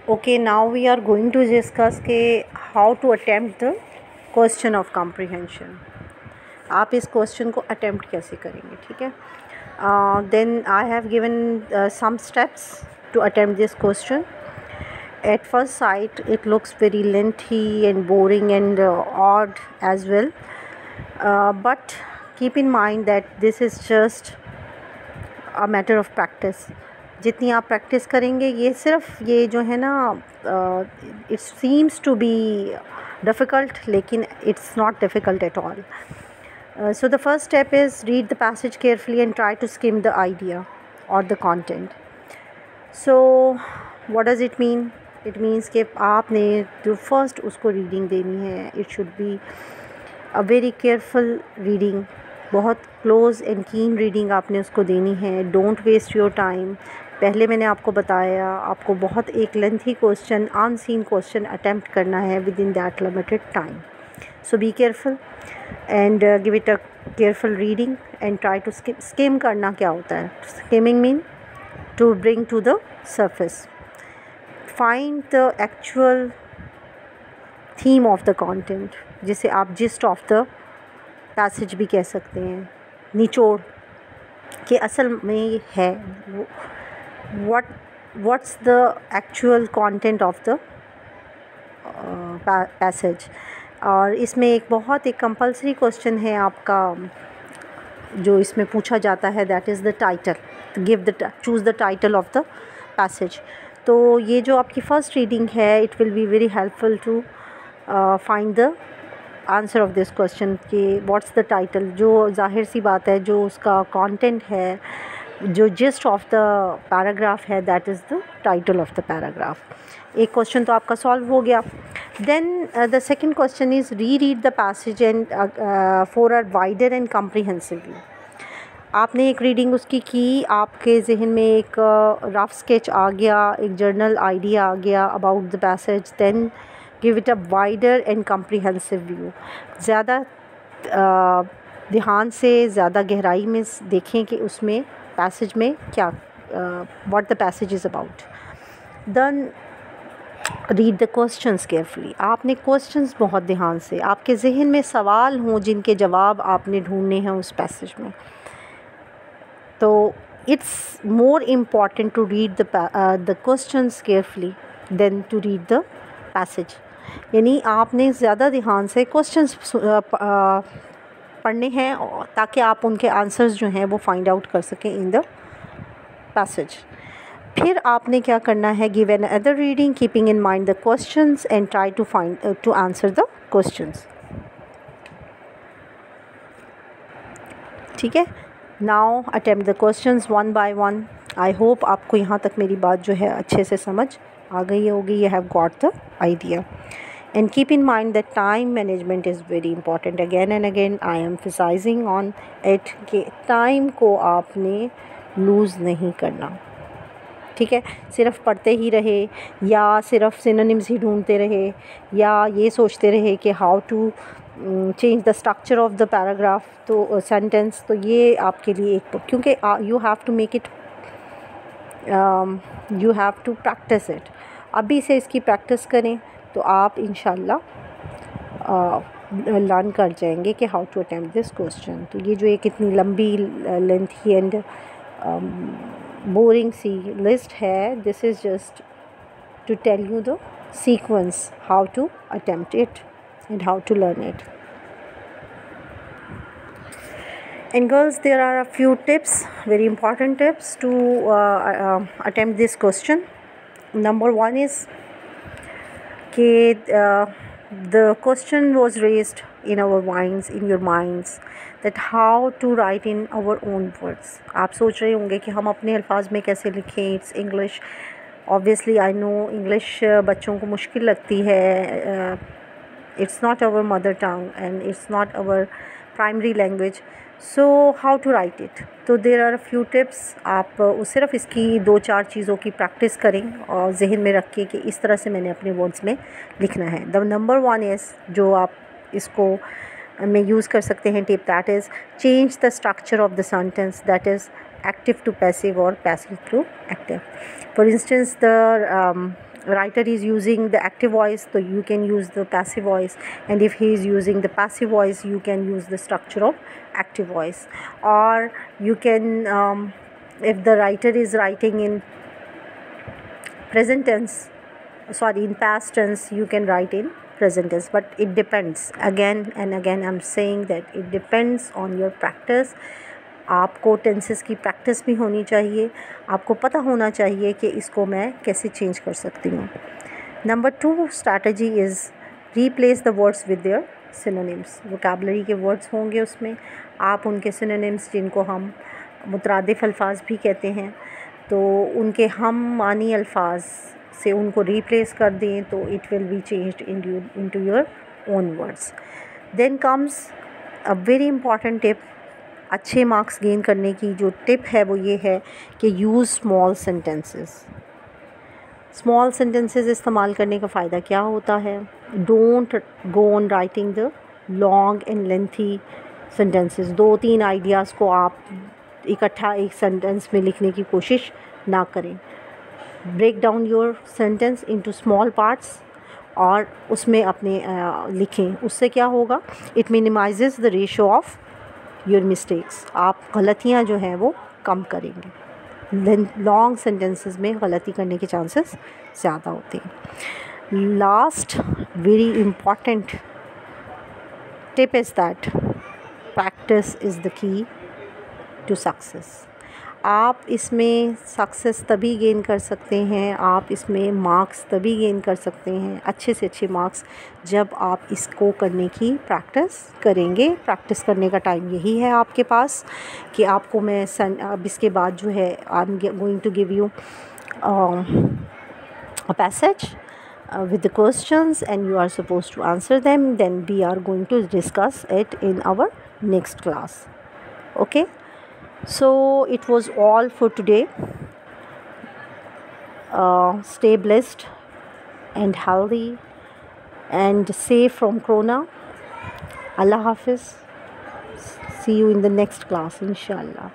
Okay, now we are going to discuss के how to attempt the question of comprehension. आप इस question को attempt कैसे करेंगे, ठीक है. Then I have given some steps to attempt this question. At first sight it looks very lengthy and boring and odd as well, but keep in mind that this is just a matter of practice. जितनी आप practice करेंगे, ये सिर्फ ये जो है ना, it seems to be difficult, लेकिन it's not difficult at all. So the first step is read the passage carefully and try to skim the idea or the content. So what does it mean? It means कि आपने जो first उसको reading देनी है, it should be a very careful reading, बहुत close and keen reading आपने उसको देनी है. Don't waste your time. पहले मैंने आपको बताया, आपको बहुत एक lengthy question, unseen question attempt करना है within that limited time. So be careful and give it a careful reading and try to skim करना क्या होता है. Skimming mean to bring to the surface. Find the actual theme of the content, जिसे आप gist of the passage भी कह सकते हैं, निचोड़ के असल में है. what's the actual content of the passage. और इसमें एक बहुत एक कंपलसरी क्वेश्चन है आपका जो इसमें पूछा जाता है, that is the title. Choose the title of the passage. तो ये जो आपकी फ़र्स्ट रीडिंग है, it will be very helpful to find the answer of this question कि व्हाट्स द टाइटल. जो जाहिर सी बात है, जो उसका कंटेंट है, जो जिस्ट ऑफ द पैराग्राफ है, that is the title of the paragraph. एक क्वेश्चन तो आपका सॉल्व हो गया. Then the second question is read the passage and for a wider and comprehensive view. आपने एक रीडिंग उसकी की, आपके जहन में एक रफ स्केच आ गया, एक जर्नल आइडिया आ गया about the passage. Then give it a wider and comprehensive view. ज़्यादा ध्यान से, ज़्यादा गहराई में देखें कि उसमें पैसेज में क्या, what the passage is about. Then read the questions carefully. आपने क्वेश्चंस बहुत ध्यान से, आपके जहन में सवाल हों जिनके जवाब आपने ढूंढने हैं उस पैसेज में. तो it's more important to read the questions carefully than to read the passage. यानी आपने ज़्यादा ध्यान से क्वेश्चंस पढ़ने हैं ताकि आप उनके आंसर्स जो हैं वो फाइंड आउट कर सकें इन द पैसेज. फिर आपने क्या करना है, give another reading keeping in mind the questions and try to answer the questions. ठीक है. Now attempt the questions one by one. I hope आपको यहाँ तक मेरी बात जो है अच्छे से समझ आ गई होगी. You have got the idea. And keep in mind that time management is very important. Again and again I am emphasizing on it कि टाइम को आपने लूज़ नहीं करना. ठीक है. सिर्फ पढ़ते ही रहे या सिर्फ सिनोनिम्स ही ढूंढते रहे या ये सोचते रहे कि how to change the structure of the paragraph, तो सेंटेंस, तो ये आपके लिए एक, क्योंकि you have to make it, you have to practise it. अभी से इसकी प्रैक्टिस करें तो आप इंशाल्लाह लर्न कर जाएंगे कि how to attempt this question. तो ये जो एक इतनी लंबी, लेंथी एंड बोरिंग सी लिस्ट है, this is just to tell you the sequence how to attempt it and how to learn it. And girls, there are a few tips, very important tips to attempt this question. Number one is the question was raised in our minds, in your minds, that how to write in our own words. आप सोच रहे होंगे कि हम अपने अल्फाज में कैसे लिखें. It's English. Obviously I know English बच्चों को मुश्किल लगती है. It's not our mother tongue and it's not our primary language. So how to write it. तो देर आर फ्यू टिप्स. आप सिर्फ इसकी 2-4 चीज़ों की प्रैक्टिस करें और जहन में रखें कि इस तरह से मैंने अपने वर्ड्स में लिखना है. द नंबर वन इज़, जो आप इसको में यूज़ कर सकते हैं tip, that is change the structure of the sentence, that is active to passive और passive to active. For instance, the writer is using the active voice, so you can use the passive voice, and if he is using the passive voice, you can use the structure of active voice. Or you can if the writer is writing in present tense, sorry, in past tense, you can write in present tense. But it depends, again and again I'm saying that it depends on your practice. आपको tenses की practice भी होनी चाहिए, आपको पता होना चाहिए कि इसको मैं कैसे चेंज कर सकती हूँ. Number 2 strategy is replace the words with their synonyms. Vocabulary के वर्ड्स होंगे उसमें, आप उनके सिनोनिम्स, जिनको हम मुतरादिफ अल्फाज भी कहते हैं, तो उनके हम मानी अल्फाज से उनको रीप्लेस कर दें, तो it will be changed into your own words. Then comes a very important tip. अच्छे मार्क्स गेन करने की जो टिप है वो ये है कि use small sentences. Small sentences इस्तेमाल करने का फ़ायदा क्या होता है? Don't go on writing the long and lengthy sentences. 2-3 ideas को आप इकट्ठा एक सेंटेंस में लिखने की कोशिश ना करें. Break down your sentence into small parts और उसमें अपने लिखें. उससे क्या होगा? It minimises the ratio of your mistakes. आप गलतियाँ जो हैं वो कम करेंगे. लॉन्ग सेंटेंसेस में गलती करने के चांसेस ज़्यादा होते हैं. Last very important tip is that practice is the key to success. आप इसमें सक्सेस तभी गेन कर सकते हैं, आप इसमें मार्क्स तभी गेन कर सकते हैं, अच्छे से अच्छे मार्क्स, जब आप इसको करने की प्रैक्टिस करेंगे. प्रैक्टिस करने का टाइम यही है आपके पास कि आपको मैं अब इसके बाद जो है I am going to give you a passage with the questions and you are supposed to answer them. Then we are going to discuss it in our next class. Okay, so it was all for today. Stay blessed and healthy and safe from corona. Allah Hafiz. See you in the next class, inshallah.